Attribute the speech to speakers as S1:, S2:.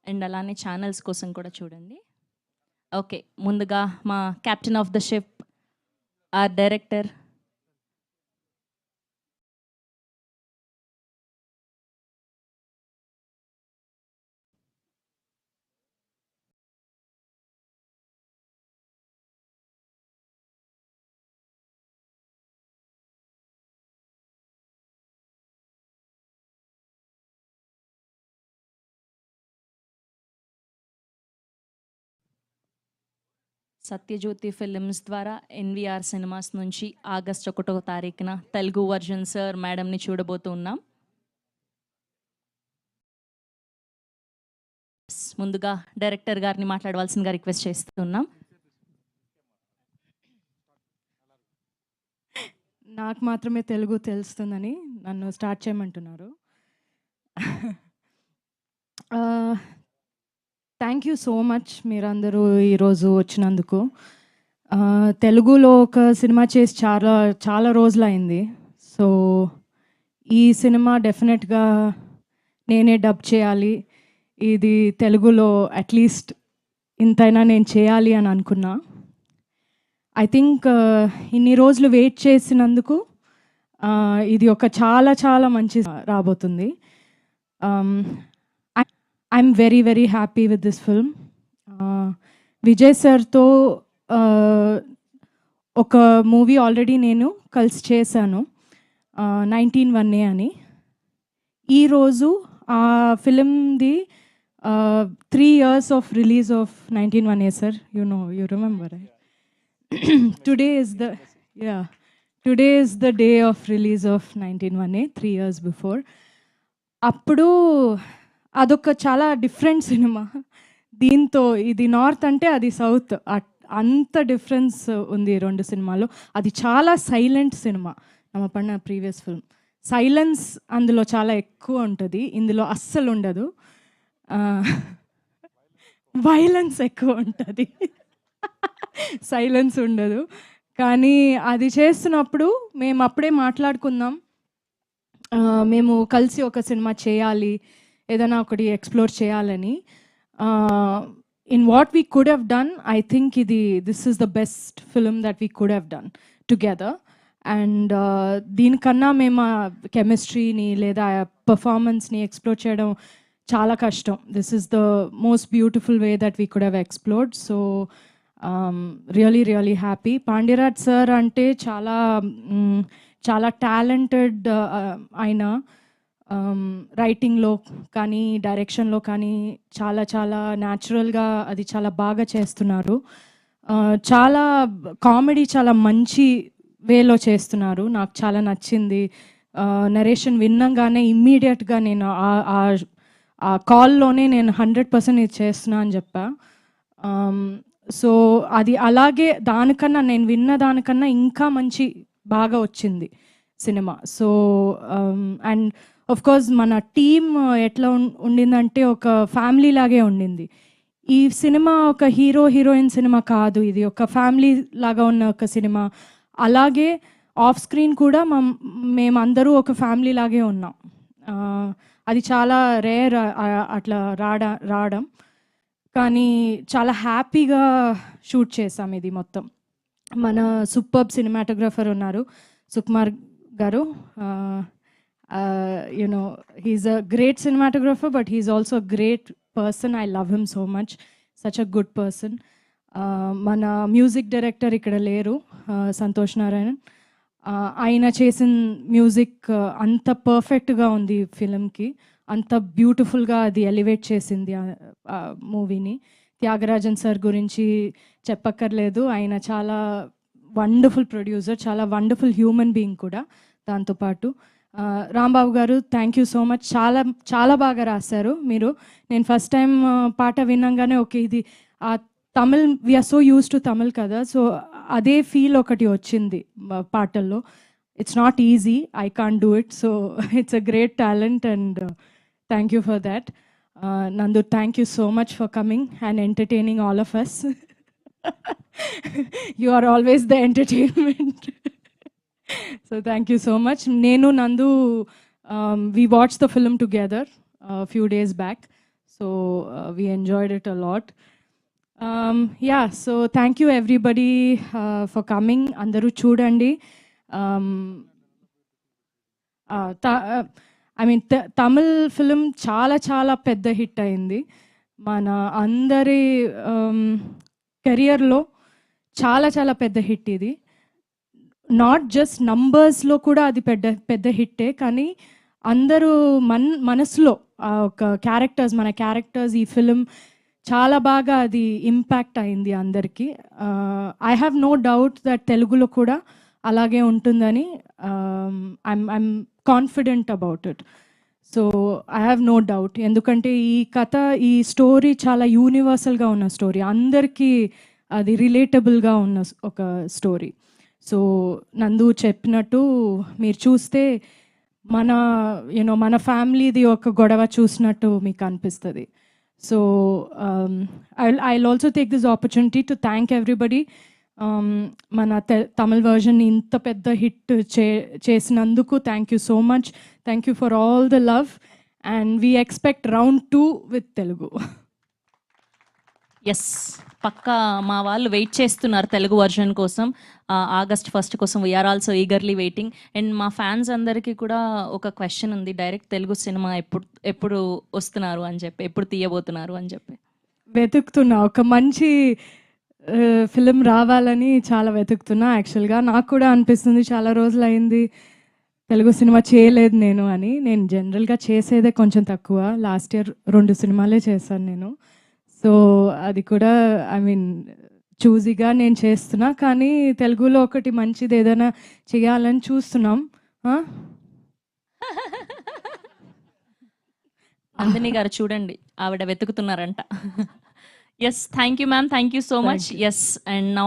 S1: And అలానే channels కోసం కూడా చూడండి. ఓకే, ముందుగా మా captain of the ship, R director Satyajyothi films ద్వారా ఎన్విఆర్ సినిమాస్ నుంచి ఆగస్ట్ 1వ తారీఖున తెలుగు వర్జన్ సార్ మేడంని చూడబోతున్నాం. ముందుగా డైరెక్టర్ గారిని మాట్లాడవలసిందిగా రిక్వెస్ట్ చేస్తున్నాం.
S2: నాకు మాత్రమే తెలుగు తెలుస్తుందని నన్ను స్టార్ట్ చేయమంటున్నారు. థ్యాంక్ యూ సో మచ్ మీరందరూ ఈరోజు వచ్చినందుకు. తెలుగులో ఒక సినిమా చేసి చాలా చాలా రోజులైంది. సో ఈ సినిమా డెఫినెట్గా నేనే డబ్ చేయాలి, ఇది తెలుగులో అట్లీస్ట్ ఇంతైనా నేను చేయాలి అని అనుకున్నా. ఐ థింక్ ఇన్ని రోజులు వెయిట్ చేసినందుకు ఇది ఒక చాలా చాలా మంచి రాబోతుంది. I'm very very happy with this film. Vijay సార్తో ఒక మూవీ ఆల్రెడీ నేను కలిసి చేశాను, 19-1 అని. ఈరోజు ఆ ఫిలింది 3 years of release of 19-1 sir. You remember right? Today is the day of release of 19-1, 3 years before. అప్పుడు అదొక చాలా డిఫరెంట్ సినిమా. దీంతో ఇది నార్త్ అంటే అది సౌత్, అంత డిఫరెన్స్ ఉంది రెండు సినిమాలో. అది చాలా సైలెంట్ సినిమా. நம்ம பண்ண ప్రీవియస్ ఫిల్మ్ సైలెన్స్ అందులో చాలా ఎక్కువ ఉంటుంది, ఇందులో అస్సలు ఉండదు. వైలెన్స్ ఎక్కువ ఉంటుంది, సైలెన్స్ ఉండదు. కానీ అది చేస్తున్నప్పుడు మేము అప్పుడే మాట్లాడుకుందాం, మేము కలిసి ఒక సినిమా చేయాలి, ఏదైనా ఒకటి ఎక్స్ప్లోర్ చేయాలని. In what we could have done, I think this is the best film that we could have done together. And దీనికన్నా మేము కెమిస్ట్రీని లేదా పర్ఫార్మెన్స్ని ఎక్స్ప్లోర్ చేయడం చాలా కష్టం. This is the most beautiful way that we could have explored. So really really happy. Pandiyaraj sir అంటే చాలా చాలా టాలెంటెడ్ ఆయన. రైటింగ్లో కానీ డైరెక్షన్లో కానీ చాలా చాలా న్యాచురల్గా అది చాలా బాగా చేస్తున్నారు. చాలా కామెడీ చాలా మంచి వేలో చేస్తున్నారు, నాకు చాలా నచ్చింది. నరేషన్ విన్నంగానే ఇమ్మీడియట్గా నేను ఆ కాల్లోనే నేను 100% ఇది చేస్తున్నా అని చెప్పా. సో అది అలాగే దానికన్నా నేను విన్న దానికన్నా ఇంకా మంచి బాగా వచ్చింది సినిమా. సో అండ్ కోర్స్ మన టీమ్ ఎట్లా ఉండిందంటే ఒక ఫ్యామిలీ లాగే ఉండింది. ఈ సినిమా ఒక హీరో హీరోయిన్ సినిమా కాదు, ఇది ఒక ఫ్యామిలీ లాగా ఉన్న ఒక సినిమా. అలాగే ఆఫ్ స్క్రీన్ కూడా మేమందరూ ఒక ఫ్యామిలీ లాగే ఉన్నాం. అది చాలా రేర్ అట్లా రావడం, కానీ చాలా హ్యాపీగా షూట్ చేసాం ఇది మొత్తం. మన సూపర్బ్ సినిమాటోగ్రఫర్ ఉన్నారు సుకుమార్ గారు. You know he's a great cinematographer, but he's also a great person. I love him so much, such a good person. మన మ్యూజిక్ డైరెక్టర్ ఇక్కడ లేరు, సంతోష్ నారాయణన్. ఆయన చేసిన మ్యూజిక్ అంత పర్ఫెక్ట్గా ఉంది ఫిలింకి, అంత బ్యూటిఫుల్గా అది ఎలివేట్ చేసింది మూవీని. త్యాగరాజన్ సార్ గురించి చెప్పక్కర్లేదు, ఆయన చాలా వండర్ఫుల్ ప్రొడ్యూసర్, చాలా వండర్ఫుల్ హ్యూమన్ బీయింగ్ కూడా. దాంతోపాటు రాంబాబు గారు, థ్యాంక్ యూ సో మచ్. చాలా చాలా బాగా రాశారు మీరు. నేను ఫస్ట్ టైం పాట వినంగానే ఓకే ఇది Tamil, we're so used to Tamil కదా, సో అదే ఫీల్ ఒకటి వచ్చింది పాటల్లో. It's not easy, I can't do it, so it's a great talent and thank you for that. Nandu, thank you so much for coming and entertaining all of us. You are always the entertainment. So thank you so much. Nenu, Nandu, we watched the film together a few days back. So we enjoyed it a lot. Yeah, so thank you everybody for coming. Andaru chudandi. I mean Tamil film చాలా చాలా పెద్ద hit అయింది. మన అందరి కెరియర్లో చాలా చాలా పెద్ద హిట్ ఇది. నాట్ జస్ట్ నంబర్స్లో కూడా అది పెద్ద హిట్టే, కానీ అందరూ మనసులో ఒక మన క్యారెక్టర్స్ ఈ ఫిలిం చాలా బాగా అది ఇంపాక్ట్ అయింది అందరికీ. I have no doubt that తెలుగులో కూడా అలాగే ఉంటుందని I'm confident about it. So I have no doubt, ఎందుకంటే ఈ కథ, ఈ స్టోరీ చాలా యూనివర్సల్గా ఉన్న స్టోరీ, అందరికీ అది రిలేటబుల్గా ఉన్న ఒక స్టోరీ. సో నందు చెప్పినట్టు మీరు చూస్తే మన ఫ్యామిలీది ఒక గొడవ చూసినట్టు మీకు అనిపిస్తుంది. So I'll also take this opportunity to thank everybody. మన తమిళ్ వర్జన్ ఇంత పెద్ద హిట్ చేసినందుకు thank you so much. Thank you for all the love and we expect round 2 with Telugu.
S1: Yes, పక్కా మా వాళ్ళు వెయిట్ చేస్తున్నారు తెలుగు వర్షన్ కోసం. August 1 కోసం we're also eagerly waiting. And మా ఫ్యాన్స్ అందరికీ కూడా ఒక క్వశ్చన్ ఉంది, డైరెక్ట్ తెలుగు సినిమా ఎప్పుడు వస్తున్నారు అని చెప్పి, ఎప్పుడు తీయబోతున్నారు అని చెప్పి
S2: వెతుకుతున్నా. ఒక మంచి ఫిలిం రావాలని చాలా వెతుకుతున్నా. యాక్చువల్గా నాకు కూడా అనిపిస్తుంది, చాలా రోజులు అయింది తెలుగు సినిమా చేయలేదు నేను అని. నేను జనరల్గా చేసేదే కొంచెం తక్కువ. లాస్ట్ ఇయర్ 2 సినిమాలే చేశాను నేను. సో అది కూడా ఐ మీన్ చూజీగా నేను చేస్తున్నా, కానీ తెలుగులో ఒకటి మంచిది ఏదైనా చేయాలని చూస్తున్నాం.
S1: నందిని గారు చూడండి, ఆవిడ వెతుకుతున్నారంట. Yes, thank you ma'am, thank you so much. Yes, and